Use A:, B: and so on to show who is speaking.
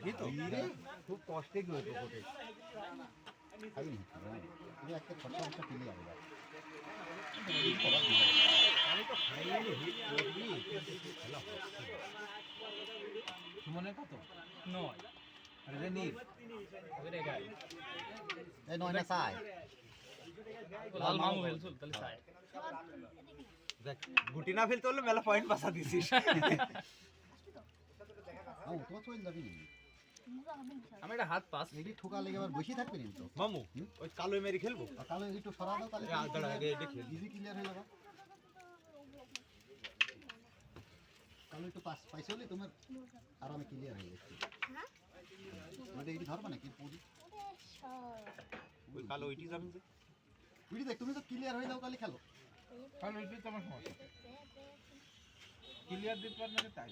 A: এই তো খুব কষ্টে কি হইতো কোটে
B: একটা খরচা খরচা কিনে যাবে
A: আমি তো ফাইনালি হিট করবি খেলা হচ্ছে সুমনের কত 9 আর নীল
B: এই নয় না চাই
C: লাল মামু ফেলছুল তাহলে চাই
A: দেখ গুটি না ফেলতে হলে মেলা পয়েন্ট পাসা দিছিস
B: তোমার চলে যাবি
C: আমি একটা হাত পাস
B: এটি ঠোকা লেগে আবার বসে থাকবে তো
A: মামু ওই কালো মেরি খেলবো
B: কালো একটু সরা দাও তাহলে
A: আগে এটা খেল
B: ইজি ক্লিয়ার হয়ে যাবে কালো একটু পাস পাইছে হলে তোমার আরামে ক্লিয়ার হয়ে যাচ্ছে মানে এটি ধরবা নাকি পুরি
A: ওই কালো ওইটি যাবেন যে
B: বুঝি দেখ তুমি তো ক্লিয়ার হয়ে যাও তাহলে খেলো
A: কালো ওইটি তো আমার সমস্যা ক্লিয়ার দিতে পার না তাই